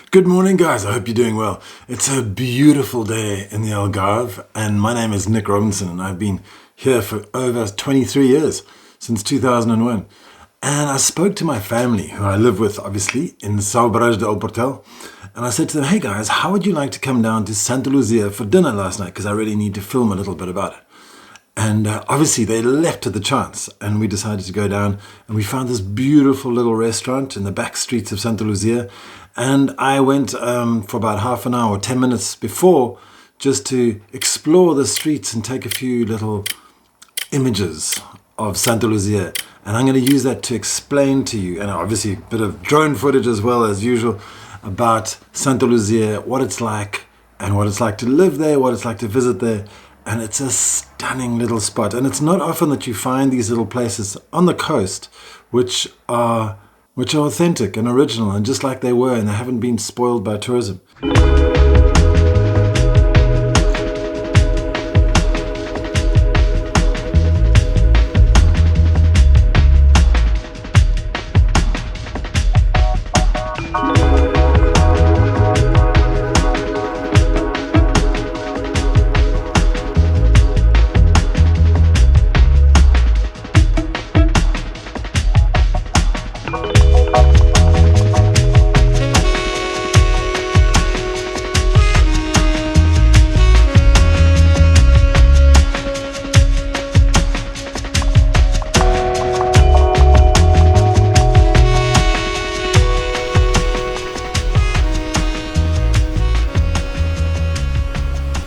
Good morning, guys. I hope you're doing well. It's a beautiful day in the Algarve, and my name is Nick Robinson, and I've been here for over 23 years, since 2001. And I spoke to my family, who I live with, obviously, in São Brás do Portugal, and I said to them, hey guys, how would you like to come down to Santa Luzia for dinner last night? Because I really need to film a little bit about it. And obviously they leapt at the chance, and we decided to go down, and we found this beautiful little restaurant in the back streets of Santa Luzia. And I went for about half an hour or 10 minutes before, just to explore the streets and take a few little images of Santa Luzia. And I'm going to use that to explain to you, and obviously a bit of drone footage as well as usual, about Santa Luzia, what it's like, and what it's like to live there, what it's like to visit there. And it's a stunning little spot. And it's not often that you find these little places on the coast which are authentic and original and just like they were, and they haven't been spoiled by tourism.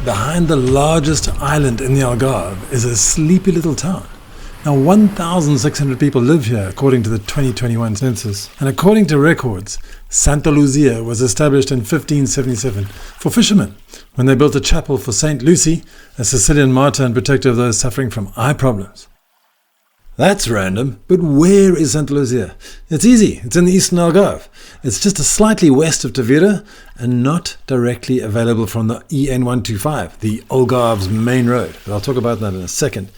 Behind the largest island in the Algarve is a sleepy little town. Now 1,600 people live here according to the 2021 census. And according to records, Santa Luzia was established in 1577 for fishermen when they built a chapel for Saint Lucy, a Sicilian martyr and protector of those suffering from eye problems. That's random, but where is Santa Luzia? It's easy, it's in the eastern Algarve. It's just slightly west of Tavira and not directly available from the EN125, the Algarve's main road. But I'll talk about that in a second.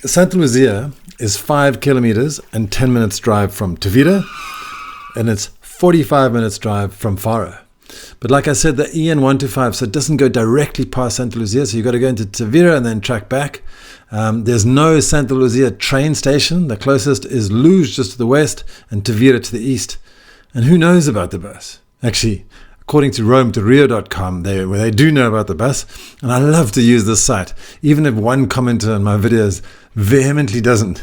Santa Luzia is 5 kilometers and 10 minutes drive from Tavira, and it's 45 minutes drive from Faro. But like I said, the EN125, so it doesn't go directly past Santa Luzia, so you've got to go into Tavira and then track back. There's no Santa Luzia train station. The closest is Luz just to the west and Tavira to the east. And who knows about the bus? Actually, according to RoamToRio.com, they do know about the bus, and I love to use this site, even if one commenter on my videos vehemently doesn't.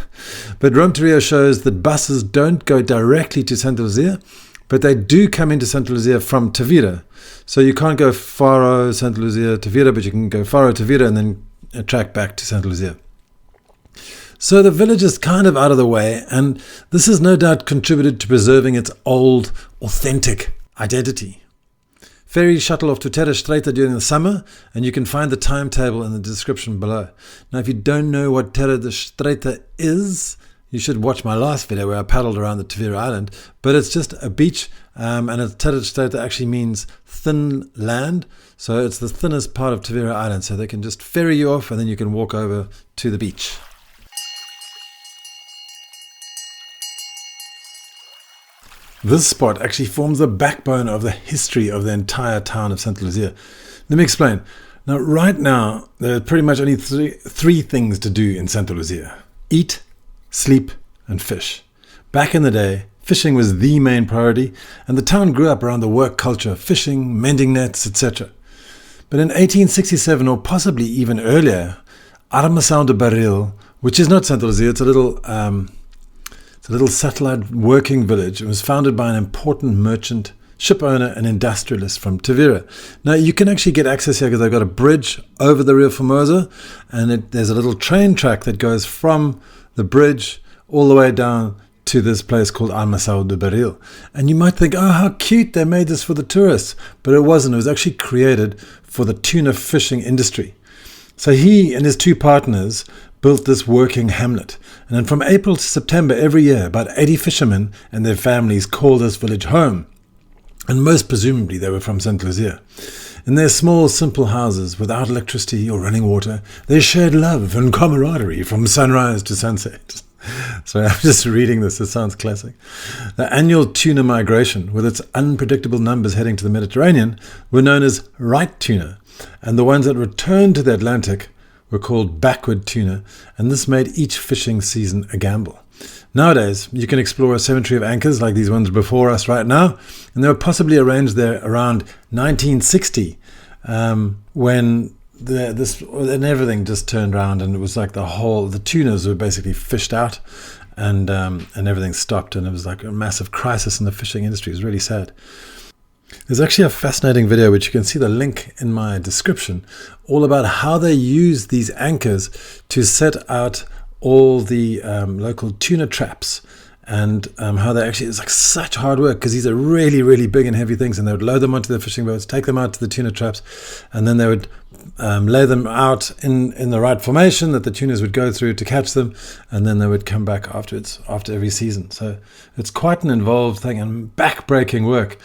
But RoamToRio shows that buses don't go directly to Santa Luzia, but they do come into Santa Luzia from Tavira. So you can't go Faro, Santa Luzia, Tavira, but you can go Faro, Tavira, and then track back to Santa Luzia. So the village is kind of out of the way, and this has no doubt contributed to preserving its old, authentic identity. Ferries shuttle off to Terra Estreita during the summer, and you can find the timetable in the description below. Now, if you don't know what Terra Estreita is, you should watch my last video where I paddled around the Tavira Island, but it's just a beach, and Terra Estreita actually means thin land, so it's the thinnest part of Tavira Island, so they can just ferry you off and then you can walk over to the beach. This spot actually forms the backbone of the history of the entire town of Santa Luzia. Let me explain. Now, right now, there are pretty much only three things to do in Santa Luzia: eat, sleep, and fish. Back in the day, fishing was the main priority, and the town grew up around the work culture of fishing, mending nets, etc. But in 1867, or possibly even earlier, Armação de Barril, which is not Santa Luzia, it's a little satellite working village. It was founded by an important merchant, ship owner, and industrialist from Tavira. Now, you can actually get access here because they've got a bridge over the Rio Formosa, and there's a little train track that goes from the bridge all the way down to this place called Armação de Barril. And you might think, oh, how cute, they made this for the tourists. But it wasn't. It was actually created for the tuna fishing industry. So he and his two partners built this working hamlet. And then from April to September every year, about 80 fishermen and their families call this village home. And most presumably they were from Santa Luzia. In their small, simple houses without electricity or running water, they shared love and camaraderie from sunrise to sunset. Sorry, I'm just reading this. It sounds classic. The annual tuna migration, with its unpredictable numbers heading to the Mediterranean, were known as right tuna, and the ones that returned to the Atlantic were called backward tuna, and this made each fishing season a gamble. Nowadays, you can explore a cemetery of anchors like these ones before us right now, and they were possibly arranged there around 1960, when and everything just turned around, and it was like the tunas were basically fished out, and everything stopped, and it was like a massive crisis in the fishing industry. It was really sad. There's actually a fascinating video, which you can see the link in my description, all about how they use these anchors to set out all the local tuna traps, and how they actually, it's like such hard work, because these are really, really big and heavy things, and they would load them onto their fishing boats, take them out to the tuna traps, and then they would lay them out in the right formation that the tunas would go through to catch them, and then they would come back afterwards, after every season. So it's quite an involved thing and back-breaking work.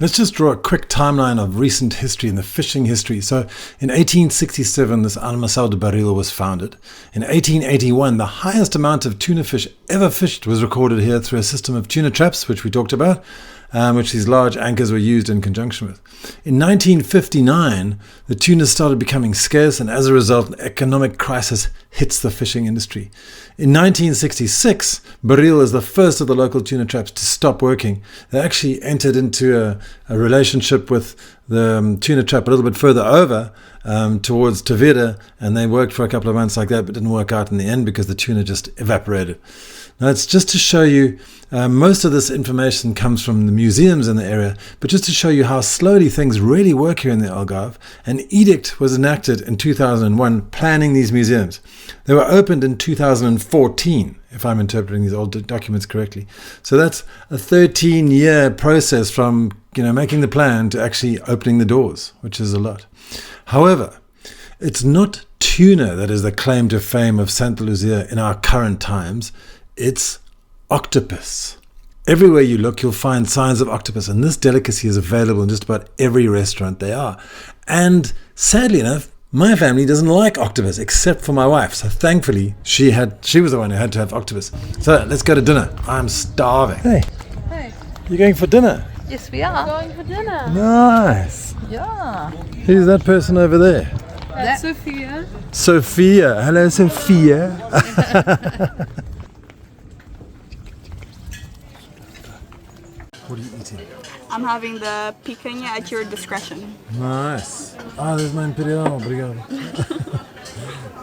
Let's just draw a quick timeline of recent history in the fishing history. So in 1867, this Almacao de Barril was founded. In 1881, the highest amount of tuna fish ever fished was recorded here through a system of tuna traps, which we talked about, which these large anchors were used in conjunction with. In 1959, the tuna started becoming scarce, and as a result, an economic crisis hits the fishing industry. In 1966, Barril is the first of the local tuna traps to stop working. They actually entered into a relationship with the tuna trap a little bit further over, towards Tavira, and they worked for a couple of months like that, but didn't work out in the end because the tuna just evaporated. Now, it's just to show you, most of this information comes from the museums in the area, but just to show you how slowly things really work here in the Algarve, an edict was enacted in 2001 planning these museums. They were opened in 2014, if I'm interpreting these old documents correctly. So that's a 13-year process from making the plan to actually opening the doors, which is a lot. However, it's not tuna that is the claim to fame of Santa Luzia in our current times. It's octopus. Everywhere you look, you'll find signs of octopus, and this delicacy is available in just about every restaurant they are. And sadly enough, my family doesn't like octopus, except for my wife. So thankfully, she was the one who had to have octopus. So let's go to dinner. I'm starving. Hey. Hey. You're going for dinner? Yes, we are. We're going for dinner. Nice. Yeah. Who's that person over there? That's Sophia. Sophia. Hello, Sophia. What are you eating? I'm having the picanha at your discretion. Nice. Ah, there's my imperial. Obrigado.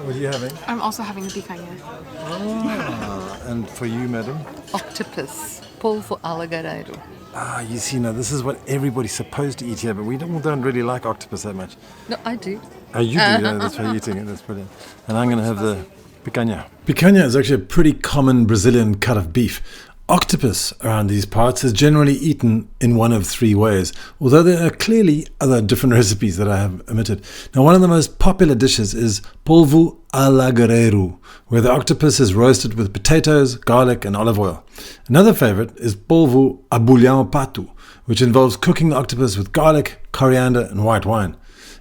What are you having? I'm also having the picanha. Ah, and for you, madam? Octopus. Polvo algareiro. Ah, you see, now this is what everybody's supposed to eat here, but we don't really like octopus that much. No, I do. Oh, you do? Yeah, that's why you're eating it. That's brilliant. And I'm going to have the picanha. Picanha is actually a pretty common Brazilian cut of beef. Octopus around these parts is generally eaten in one of three ways, although there are clearly other different recipes that I have omitted. Now, one of the most popular dishes is polvo algareiro, where the octopus is roasted with potatoes, garlic, and olive oil. Another favorite is polvo abulhão pato, which involves cooking the octopus with garlic, coriander, and white wine.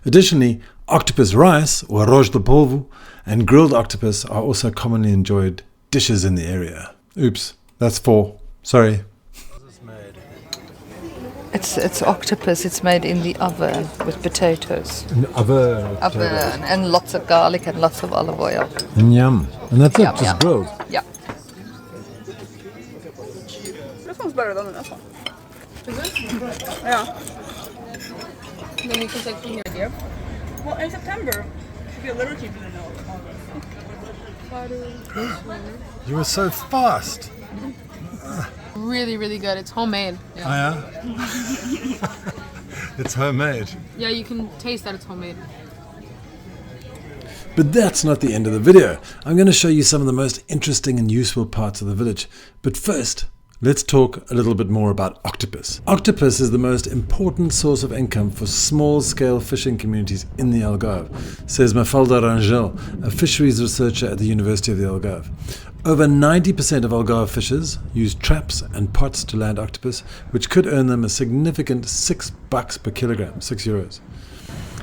Additionally, octopus rice, or arroz de polvo, and grilled octopus are also commonly enjoyed dishes in the area. Oops. That's 4. Sorry. It's octopus. It's made in the oven with potatoes. An oven. Oven and lots of garlic and lots of olive oil. And yum. And that's Yum, it, just yum. grilled. Yeah. This one's better than this one. Is it? Yeah. Then you can take from here, dear. Well, in September, it should be a little cheaper than August. You were so fast. Really, really good. It's homemade. Oh, yeah? It's homemade. Yeah, you can taste that it's homemade. But that's not the end of the video. I'm going to show you some of the most interesting and useful parts of the village. But first, let's talk a little bit more about octopus. Octopus is the most important source of income for small-scale fishing communities in the Algarve, says Mafalda Rangel, a fisheries researcher at the University of the Algarve. Over 90% of Algarve fishers use traps and pots to land octopus, which could earn them a significant $6 per kilogram, €6.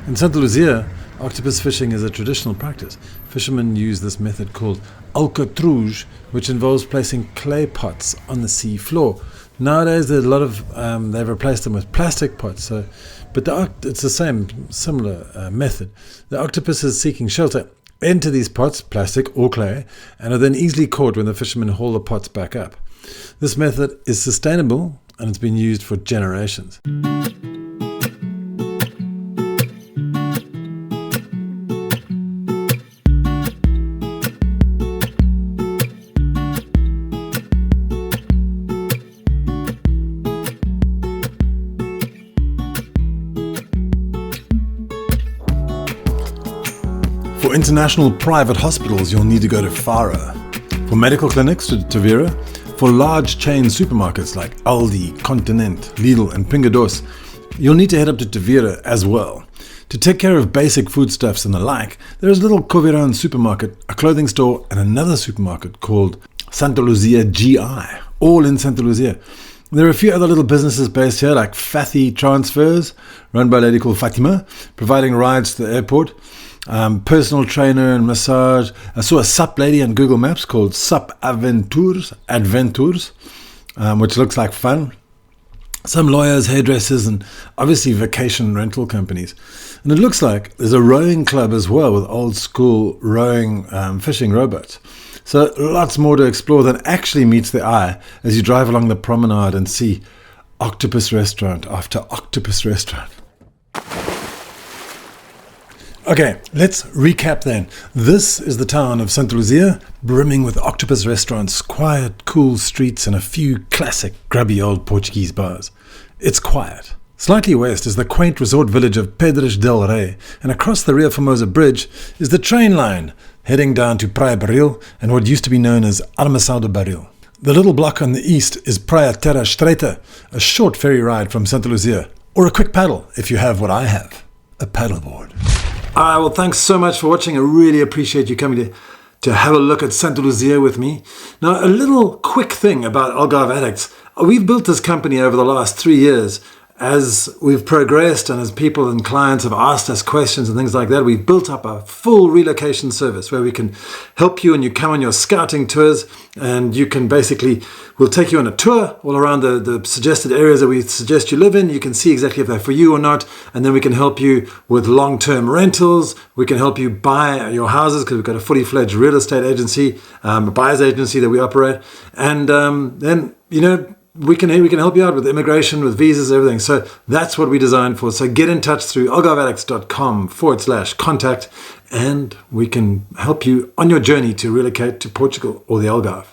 In Santa Luzia, octopus fishing is a traditional practice. Fishermen use this method called alcatrouge, which involves placing clay pots on the sea floor. Nowadays, there's a lot of they've replaced them with plastic pots. But it's the similar method. The octopus is seeking shelter into these pots, plastic or clay, and are then easily caught when the fishermen haul the pots back up. This method is sustainable and it's been used for generations. For international private hospitals, you'll need to go to FERRY. For medical clinics, to Tavira. For large chain supermarkets like Aldi, Continent, Lidl and Pingados, you'll need to head up to Tavira as well. To take care of basic foodstuffs and the like, there is a little Coviran supermarket, a clothing store and another supermarket called Santa Luzia GI, all in Santa Luzia. There are a few other little businesses based here like Fathy Transfers, run by a lady called Fatima, providing rides to the airport. Personal trainer and massage. I saw a SUP lady on Google Maps called SUP Adventures, which looks like fun. Some lawyers, hairdressers, and obviously vacation rental companies. And it looks like there's a rowing club as well with old school rowing fishing rowboats. So lots more to explore than actually meets the eye as you drive along the promenade and see octopus restaurant after octopus restaurant. Okay, let's recap then. This is the town of Santa Luzia, brimming with octopus restaurants, quiet, cool streets, and a few classic, grubby old Portuguese bars. It's quiet. Slightly west is the quaint resort village of Pedras del Rey, and across the Rio Formosa Bridge is the train line, heading down to Praia Barril and what used to be known as Armação do Barril. The little block on the east is Praia Terra Estreita, a short ferry ride from Santa Luzia, or a quick paddle if you have what I have, a paddleboard. Well, thanks so much for watching. I really appreciate you coming to have a look at Santa Luzia with me. Now, a little quick thing about Algarve Addicts. We've built this company over the last 3 years. As we've progressed and as people and clients have asked us questions and things like that, we've built up a full relocation service where we can help you and you come on your scouting tours and you can we'll take you on a tour all around the suggested areas that we suggest you live in. You can see exactly if they're for you or not. And then we can help you with long-term rentals. We can help you buy your houses because we've got a fully fledged real estate agency, a buyer's agency that we operate. And then, we can help you out with immigration, with visas, everything. So that's what we designed for. So get in touch through algarveaddicts.com/contact and we can help you on your journey to relocate to Portugal or the Algarve.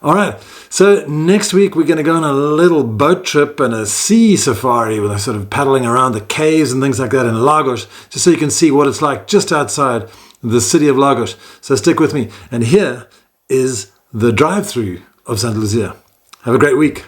All right. So next week we're going to go on a little boat trip and a sea safari with a sort of paddling around the caves and things like that in Lagos, just so you can see what it's like just outside the city of Lagos. So stick with me. And here is the drive-through of Santa Luzia. Have a great week.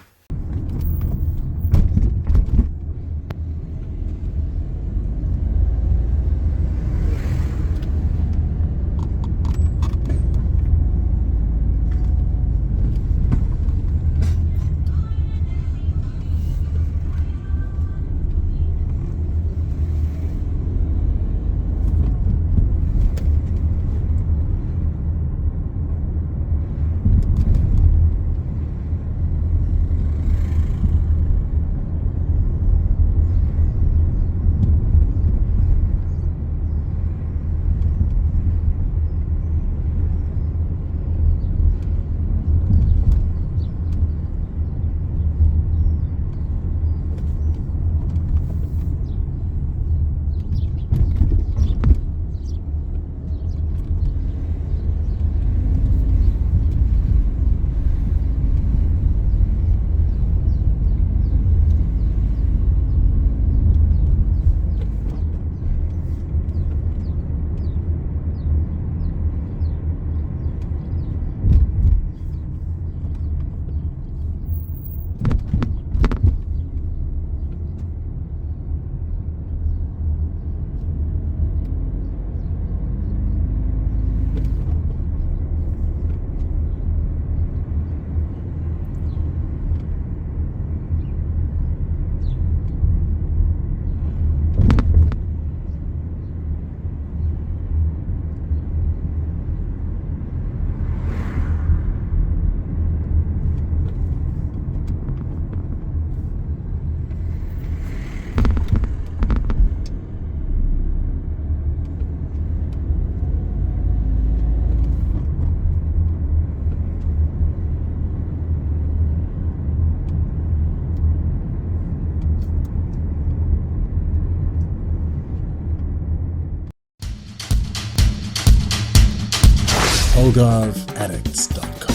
algarveaddicts.com.